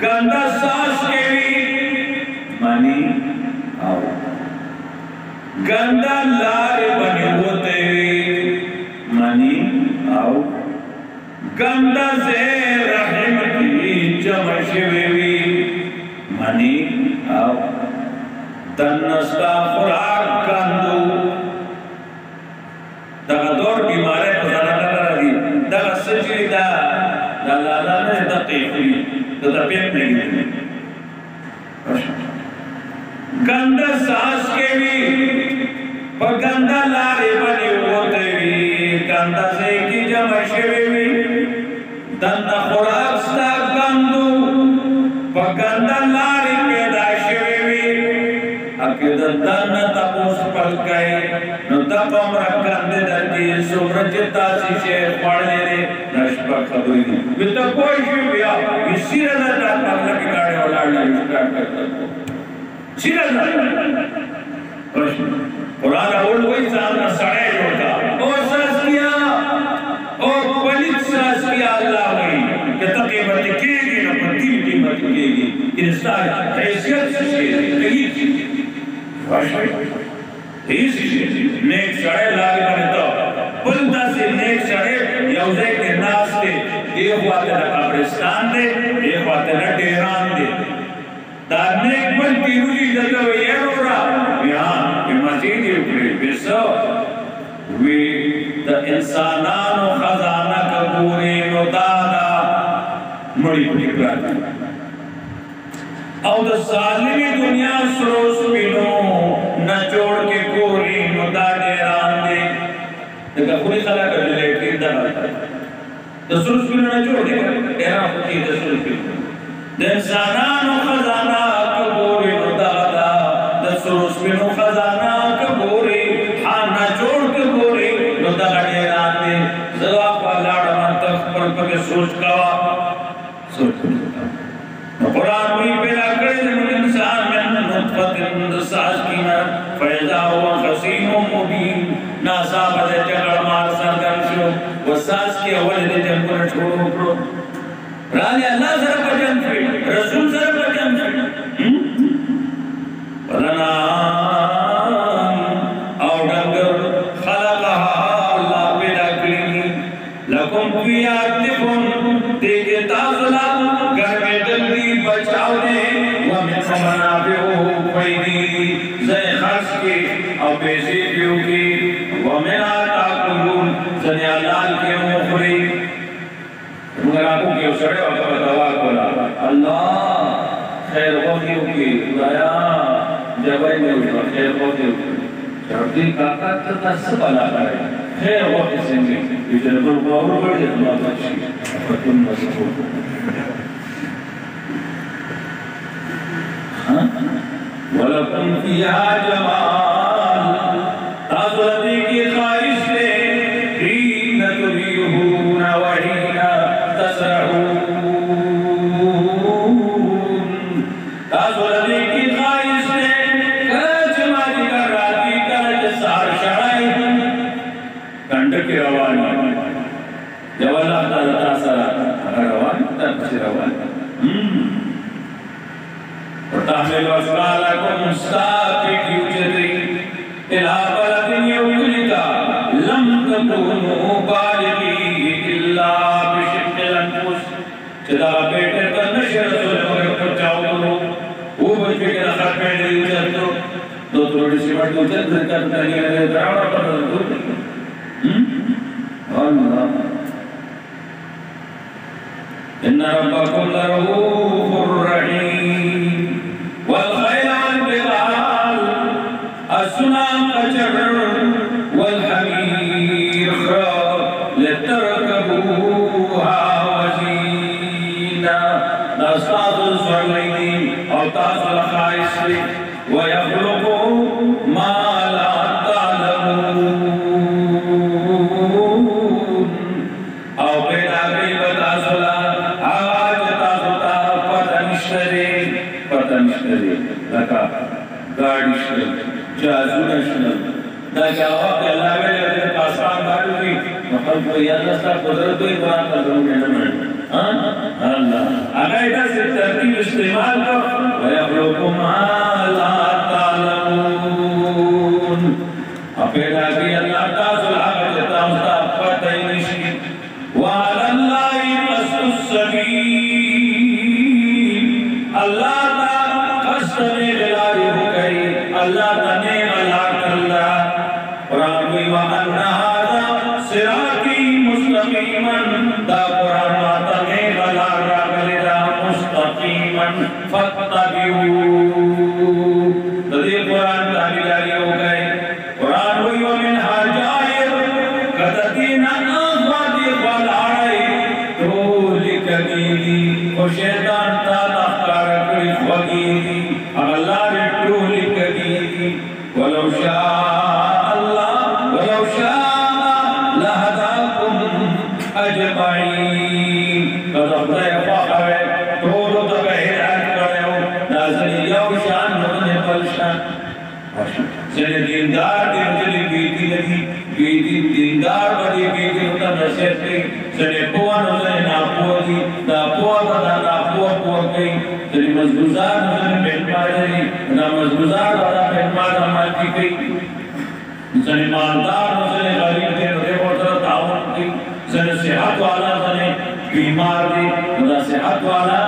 गंदा सांस के भी मानी आओ गंदा लारे बने होते मानी आओ गंदा से रहम की चमशवेवी मानी आओ तन्नस्ता खुराक गंदू दगा दौर बीमारे पजाना कर रही दगा सच्ची दा लाला ने दकीकी तो तपेट नहीं थी गंदा सांस के भी पर गंदा लारे बने होते भी गंदा से की जमशवे भी दंदा खुराक सा गंदू पर गंदा लारे पैदाशवे भी अकेदा दंदा तपोस पल गए न तपम रखंदे दर्दी सुमरजता शीशे पढ़ने ने नशबा खबरी बिता कोई भी बिया इसीरा ना पगला के गाड़े वाला स्टार्ट करता सीधा कुरान और वही सामने सड़े जोड़ता और सास किया और पलित सास किया अल्लाह वही कि तक़ीबत केगी न पति की मत केगी इंसान हैसियत से नहीं नेक सड़े लागे बने तो बुलदा से नेक सड़े यौजे के नास दे ये बातें न कब्रिस्तान दे ये बातें न डेरान दे दानेक बल तीरुजी जगह ये रोरा यहाँ के मस्जिद ये उठे बेसो वे द इंसानानो खजाना कबूरे नो दादा मड़ी पुटी प्रार्थना और द सालिमी दुनिया सरोस बिनो न जोड़ के कोरी नो दादे रांदे देखा पूरी खला कर ले ठीक दादा द सरोस बिनो न जोड़ दे एरा पुटी द सरोस बिनो द इंसानानो खजाना कबूरे नो दादा द सरोस बिनो खजाना कबूरे हाँ न जोड़ के कोरी नो दादे रांदे जवाब वाला डमान तक पर के सोच का कुरान में पैदा करे जब इंसान में नुत्फतिन सास्किना फैज़ा हुआ खसीमुम मुबीन नासाब दे जगड़ मार सरगर्शो वो सास के अवल दे जब को छोड़ो प्रो रानी अल्लाह सर बजन फिर रसूल सर बजन फिर वलना और डंगर खलक़हा अल्लाह पैदा करी लकुम फिया तिफुन देखे ताज़ला घर में जल्दी बचाओ ने वो में समना पे हो पैदी जय खर्च के और पैसे क्यों की वो में आता कुलून जने लाल के मुखरी मगर आपको क्यों सड़े और दवा बोला अल्लाह खैर वक़्तियों की खुदाया जब में उठा खैर वक़्तियों Jadi kakak tetap sebelah kaya. Hei awak sendiri, itu berbau beri Allah kasih. Betul masuk. Walaupun fiha jamal, tasawwuri ki khaish se, hina turihuna wa hina tasrahun. Tasawwuri ki khaish se, kajmali ka rati ka jasar sharai, kand ki rawani. Jawala tasara, rawani tasrawani. وتحمل أثقالكم مستقبل يوجدي إلى بلد يوجدك لم تكونوا بالغيه إلا بشق الأنفس جدا بیٹے کا نشر رسول مگر پچاؤ کرو وہ بچے کے رخت میں یوجد تو دو تھوڑی سی بڑھ یوجد ذکر نہیں ہے دراؤڑا پر دور اللہ إن ربكم لرؤوف رحيم والخيل والبغال السنام أجر والحمير لتركبوها وزينا نستاذ الصليين أو تاز الخائص ويخلق ما لا تعلمون أو بين أبي بتاسلا لکا گاڑی شنل جازون شنل دا جاواب دے اللہ ویلے اپنے پاسمان گاڑو کی مخل کو یا اللہ صاحب قدرت کوئی قرآن کا ضرور نمان اللہ اگر ایتا سے ترتیب استعمال کر وَيَخْلُقُ مَا لَا تَعْلَمُونَ اپیدا کی اللہ تاثل آگا جتا ہستا پتہ نشی وَعَلَى اللَّهِ قَصْدُ السَّبِيلِ اللہ Allah tane malak Allah Quran wa anna hadha sirati mustaqiman da Quran wa tane malak ragalida mustaqiman fattabi'u tadi Quran tabidari ho gaye Quran wa min hajair kadatina afadi walai to likadini o shaitan ta takhkar kuri wagini Allah ولو شاء الله لهداكم أجمعين قد أخذ فخر طول تبهرات کرو نازل یو شان نظن پلشان سن دیندار دی مجلی بیتی لگی بیتی دیندار بدی بیتی ہوتا نصیت کی سن پوہ نظن ناپوہ دی ناپوہ بدا ناپوہ پوہ گئی سن مزگزار نظن پہنمار دی نا مزگزار بدا پہنمار عمال کی گئی سن مالدار نظن غریب دی نظر بطر تعاون کی سن صحت والا سن بیمار دی نظر صحت والا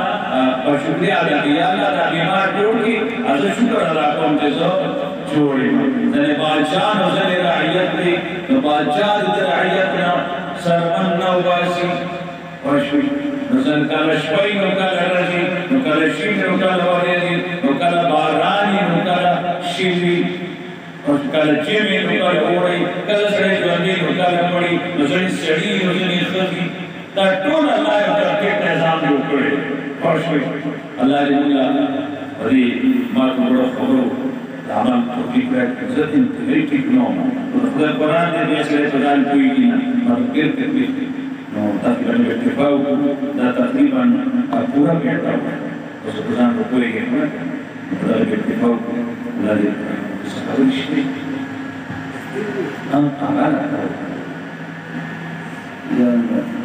پر شکریہ ادا کیا اللہ دا بیمار جوڑ کی از شکر ادا کون تیزو چھوڑی سن بادشاہ نظر رعیت دی بادشاہ دی رعیت نا سرمن نواسی وشوی نظر کالا شپای نکالا رجی نکالا شیم نکالا وریزی نکالا بارانی نکالا شیوی نکالا جیمی نکالا اوڑی کالا سڑی جواندی نکالا پڑی نظر سڑی نظر خضی تا ٹول اللہ ترکیت نظام جو کرے وشوی اللہ جی مولا وری ماتو بڑا خبرو عمل توفیق ہے عزت انتہائی ٹھیک نہ ہو خدا قرآن نے بھی اصلے پردان کوئی کی نا مگر کرتے نو تقریباً اتفاق دا تقریباً پورا بیٹھا ہوا ہے اس پردان کو کوئی گئے نا خدا اتفاق اللہ دے صحابہ نشتے ہم آگاہ رہتا ہوا یا اللہ